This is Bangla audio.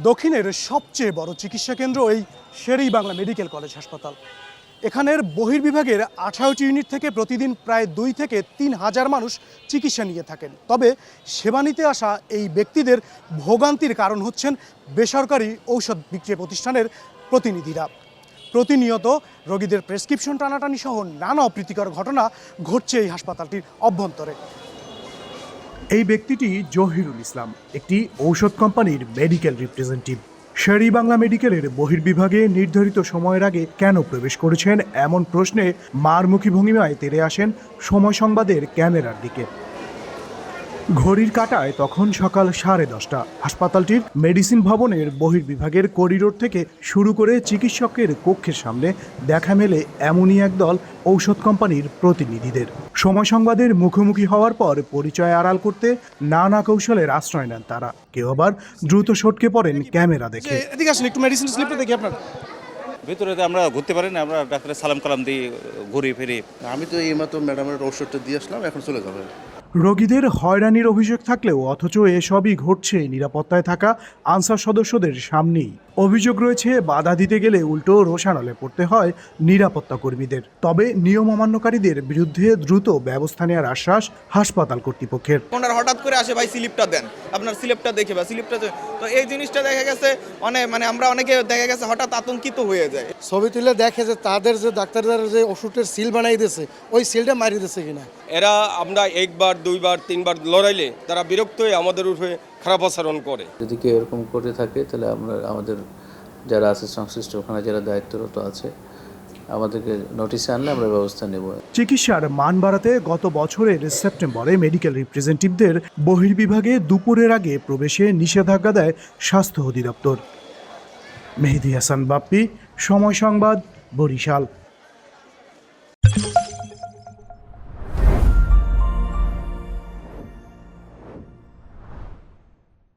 দক্ষিণের সবচেয়ে বড় চিকিৎসা কেন্দ্র এই শের-ই-বাংলা মেডিকেল কলেজ হাসপাতাল। এখানের বহির্বিভাগের 18টি ইউনিট থেকে প্রতিদিন প্রায় 2 থেকে 3 হাজার মানুষ চিকিৎসা নিয়ে থাকেন। তবে সেবা নিতে আসা এই ব্যক্তিদের ভোগান্তির কারণ হচ্ছেন বেসরকারি ঔষধ বিক্রি প্রতিষ্ঠানের প্রতিনিধিরা। প্রতিনিয়ত রোগীদের প্রেসক্রিপশন টানাটানি সহ নানা অপ্রীতিকর ঘটনা ঘটছে এই হাসপাতালটির অভ্যন্তরে। এই ব্যক্তিটি জহিরুল ইসলাম, একটি ঔষধ কোম্পানির মেডিকেল রিপ্রেজেন্টেটিভ। শের-ই-বাংলা মেডিকেলের বহির্বিভাগে নির্ধারিত সময়ের আগে কেন প্রবেশ করেছেন এমন প্রশ্নে মারমুখী ভঙ্গিমায় তেড়ে আসেন সময় সংবাদের ক্যামেরার দিকে। ঘড়ির কাঁটায় তখন সকাল 10:30। হাসপাতালটির মেডিসিন ভবনের বহির্বিভাগের করিডোর থেকে শুরু করে চিকিৎসকের কক্ষের সামনে দেখা মেলে এমনই একদল ঔষধ কোম্পানির প্রতিনিধিদের। সময় সংবাদের মুখোমুখি হওয়ার পর পরিচয় আড়াল করতে নানা কৌশলের আশ্রয় নেন তারা। কেউ আবার দ্রুত সটকে পড়েন ক্যামেরা দেখে। এদিকে আসেন, একটু মেডিসিন স্লিপটা দেখি আপনার। ভিতরে আমরা ঘুরতে পারি না, আমরা ডাক্তারের সালাম কালাম দিই, ঘুরি ফিরি। আমি তো এইমাত্র ম্যাডামের ওষুধটা দিয়ে আসলাম, এখন চলে যাবে। রোগীদের হয়রানির অভিযোগ থাকলেও অথচ এসবই ঘটছে নিরাপত্তায় থাকা আনসার সদস্যদের সামনেই। অভিযোগ রয়েছে বাধা দিতে গেলে উল্টো রোষানলে পড়তে হয় নিরাপত্তা কর্মীদের। তবে নিয়ম অমান্যকারীদের বিরুদ্ধে দ্রুত ব্যবস্থা নেওয়ার আশ্বাস হাসপাতাল কর্তৃপক্ষের। ওনার হঠাৎ করে আসে, ভাই স্লিপটা দেন, আপনার স্লিপটা দেখে বা স্লিপটা। তো এই জিনিসটা দেখা গেছে আমরা অনেকে দেখা গেছে হঠাৎ আতঙ্কিত হয়ে যায়। ছবি তুলে দেখে যে তাদের যে ডাক্তারদের যে ওষুধের সিল বানাই দিয়েছে ওই সিলটা মারি দিয়েছে কিনা। এরা আমরা 1 বার 2 বার 3 বার লড়াইলে তারা বিরক্ত হয়ে আমাদের উপরে খারাপ আচরণ করে। যদি কেউ এরকম করে থাকে তাহলে আমাদের যারা আছে সংশ্লিষ্ট ওখানে যারা দায়িত্বরত আছে আমাদেরকে নোটিশে আনলে আমরা ব্যবস্থা নেব। চিকিৎসার মান বাড়াতে গত বছরের সেপ্টেম্বরে মেডিকেল রিপ্রেজেন্টেটিভদের বহির্বিভাগে দুপুরের আগে প্রবেশে নিষেধাজ্ঞা দেয় স্বাস্থ্য অধিদপ্তর। মেহেদী হাসান বাপ্পি, সময় সংবাদ, বরিশাল।